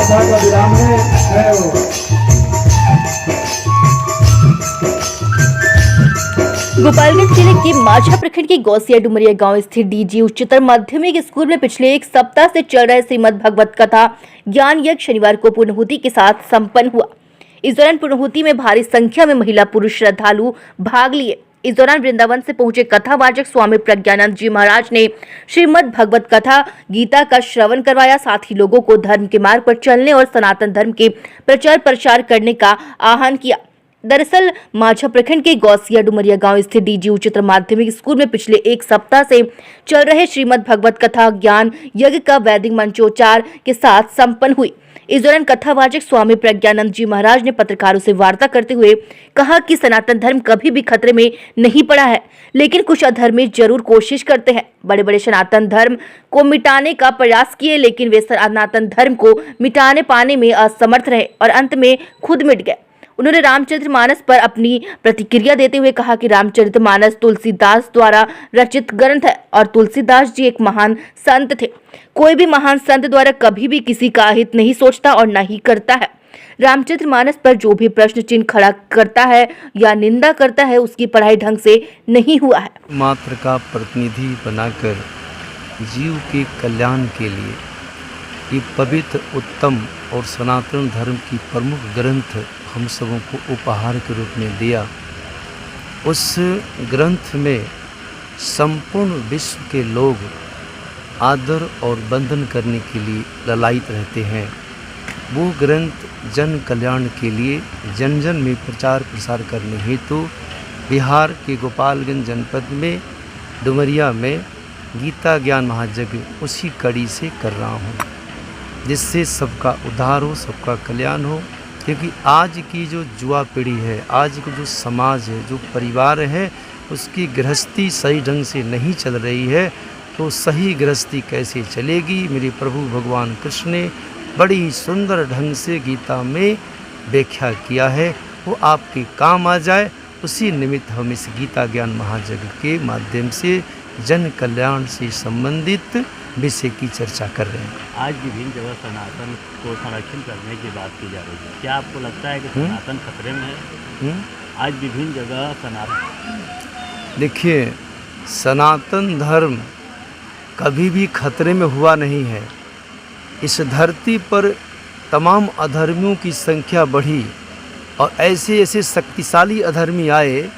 कथा का विराम है। जय हो। गोपालगंज जिले के माझा प्रखंड के गौसिया डुमरिया गांव स्थित डीजी उच्चतर माध्यमिक स्कूल में पिछले एक सप्ताह से चल रहे श्रीमद् भगवत कथा ज्ञान यज्ञ शनिवार को पूर्णाहुति के साथ संपन्न हुआ। इस दौरान पूर्णाहुति में भारी संख्या में महिला पुरुष श्रद्धालु भाग लिए। इस दौरान वृंदावन से पहुंचे कथावाचक स्वामी प्रज्ञानंद जी महाराज ने श्रीमद् भगवत कथा गीता का श्रवण करवाया। साथ ही लोगों को धर्म के मार्ग पर चलने और सनातन धर्म के प्रचार प्रसार करने का आह्वान किया। दरअसल माझा प्रखंड के गौसिया डुमरिया गांव स्थित डीजी उच्चतर माध्यमिक स्कूल में पिछले एक सप्ताह से चल रहे श्रीमद् भगवत कथा ज्ञान यज्ञ का वैदिक मंचोच्चार के साथ संपन्न हुई। इस दौरान कथावाचक स्वामी प्रज्ञानंद जी महाराज ने पत्रकारों से वार्ता करते हुए कहा कि सनातन धर्म कभी भी खतरे में नहीं पड़ा है, लेकिन कुछ अधर्मी जरूर कोशिश करते हैं। बड़े बड़े सनातन धर्म को मिटाने का प्रयास किए, लेकिन वे सनातन धर्म को मिटाने पाने में असमर्थ रहे और अंत में खुद मिट गए। उन्होंने रामचरितमानस पर अपनी प्रतिक्रिया देते हुए कहा कि रामचरितमानस तुलसीदास द्वारा रचित ग्रंथ है और तुलसीदास जी एक महान संत थे। कोई भी महान संत द्वारा कभी भी किसी का हित नहीं सोचता और न ही करता है। रामचरितमानस पर जो भी प्रश्न चिन्ह खड़ा करता है या निंदा करता है, उसकी पढ़ाई ढंग से नहीं हुआ है। मात्र का प्रतिनिधि बनाकर जीव के कल्याण के लिए ये पवित्र, उत्तम और सनातन धर्म की प्रमुख ग्रंथ हम सबों को उपहार के रूप में दिया। उस ग्रंथ में संपूर्ण विश्व के लोग आदर और वंदन करने के लिए ललायित रहते हैं। वो ग्रंथ जन कल्याण के लिए जन जन में प्रचार प्रसार करने हेतु बिहार के गोपालगंज जनपद में डुमरिया में गीता ज्ञान महायज्ञ उसी कड़ी से कर रहा हूँ, जिससे सबका उद्धार हो, सबका कल्याण हो। क्योंकि आज की जो युवा पीढ़ी है, आज का जो समाज है, जो परिवार है, उसकी गृहस्थी सही ढंग से नहीं चल रही है, तो सही गृहस्थी कैसे चलेगी। मेरे प्रभु भगवान कृष्ण ने बड़ी सुंदर ढंग से गीता में व्याख्या किया है, वो आपके काम आ जाए। उसी निमित्त हम इस गीता ज्ञान महायज्ञ के माध्यम से जन कल्याण से संबंधित विषय की चर्चा कर रहे हैं। आज विभिन्न जगह सनातन को संरक्षण करने की बात की जा रही है, क्या आपको लगता है कि सनातन खतरे में है? आज विभिन्न जगह सनातन, देखिए, सनातन धर्म कभी भी खतरे में हुआ नहीं है। इस धरती पर तमाम अधर्मियों की संख्या बढ़ी और ऐसे ऐसे शक्तिशाली अधर्मी आए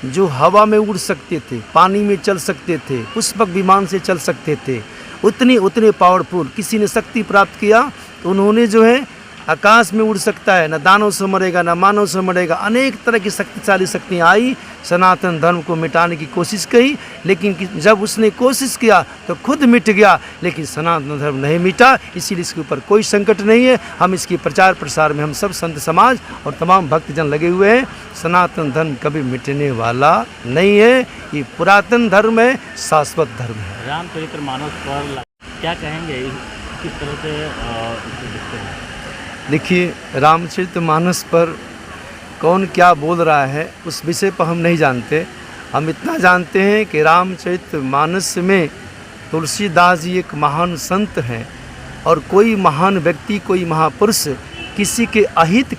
जो हवा में उड़ सकते थे, पानी में चल सकते थे, पुष्पक विमान से चल सकते थे। उतने पावरफुल किसी ने शक्ति प्राप्त किया तो उन्होंने जो है आकाश में उड़ सकता है, न दानव से मरेगा न मानव से मरेगा। अनेक तरह की शक्तिशाली शक्तियाँ आई, सनातन धर्म को मिटाने की कोशिश की, लेकिन जब उसने कोशिश किया तो खुद मिट गया। लेकिन सनातन धर्म नहीं मिटा, इसीलिए इसके ऊपर कोई संकट नहीं है। हम इसकी प्रचार प्रसार में हम सब संत समाज और तमाम भक्तजन लगे हुए हैं। सनातन धर्म कभी मिटने वाला नहीं है, ये पुरातन धर्म है, शाश्वत धर्म है। रामचरितमानस पर क्या कहेंगे, किस तरह से दिखते हैं? देखिए, रामचरितमानस पर कौन क्या बोल रहा है उस विषय पर हम नहीं जानते। हम इतना जानते हैं कि रामचरितमानस में तुलसीदास जी एक महान संत हैं और कोई महान व्यक्ति, कोई महापुरुष किसी के अहित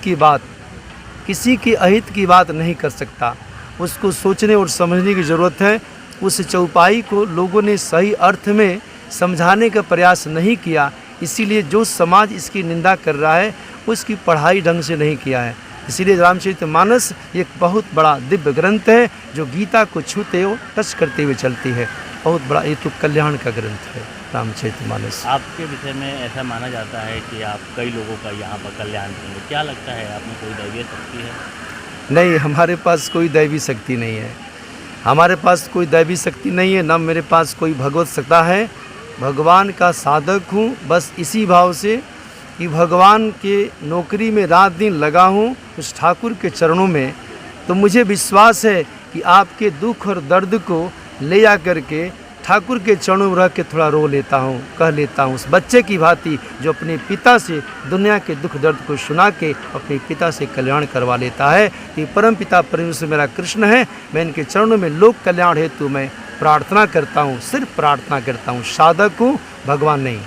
की बात नहीं कर सकता। उसको सोचने और समझने की ज़रूरत है। उस चौपाई को लोगों ने सही अर्थ में समझाने का प्रयास नहीं किया, इसीलिए जो समाज इसकी निंदा कर रहा है उसकी पढ़ाई ढंग से नहीं किया है। इसीलिए रामचरितमानस एक बहुत बड़ा दिव्य ग्रंथ है जो गीता को छूते हो टच करते हुए चलती है। बहुत बड़ा ये तो कल्याण का ग्रंथ है रामचरितमानस। आपके विषय में ऐसा माना जाता है कि आप कई लोगों का यहाँ पर कल्याण करेंगे, क्या लगता है आप में कोई दैवीय शक्ति है? नहीं, हमारे पास कोई दैवी शक्ति नहीं है। हमारे पास कोई दैवी शक्ति नहीं है, न मेरे पास कोई भगवत सत्ता है। भगवान का साधक हूँ, बस इसी भाव से कि भगवान के नौकरी में रात दिन लगा हूँ उस ठाकुर के चरणों में। तो मुझे विश्वास है कि आपके दुख और दर्द को ले जा करके ठाकुर के चरणों में रह के थोड़ा रो लेता हूँ, कह लेता हूँ, उस बच्चे की भांति जो अपने पिता से दुनिया के दुख दर्द को सुना के अपने पिता से कल्याण करवा लेता है। कि परम पिता परमेश्वर मेरा कृष्ण है, मैं इनके चरणों में लोक कल्याण हेतु मैं प्रार्थना करता हूँ, सिर्फ प्रार्थना करता हूँ। साधक हूँ, भगवान नहीं।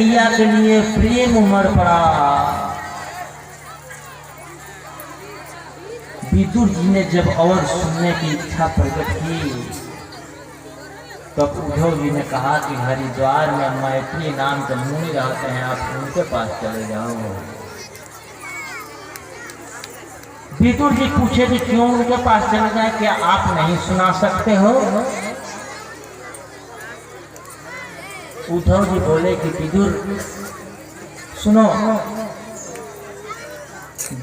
कन्हैया के लिए प्रेम उमड़ पड़ा। विदुर जी ने जब और सुनने की इच्छा प्रकट की तब उद्धव जी ने कहा कि हरिद्वार में मैत्री नाम के मुनि रहते हैं, आप उनके पास चले जाओ। विदुर जी पूछे कि क्यों उनके पास चले जाए, क्या आप नहीं सुना सकते हो? उद्धव जी बोले कि विदुर सुनो,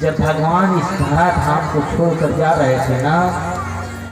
जब भगवान इस धरा धाम को छोड़कर जा रहे थे ना,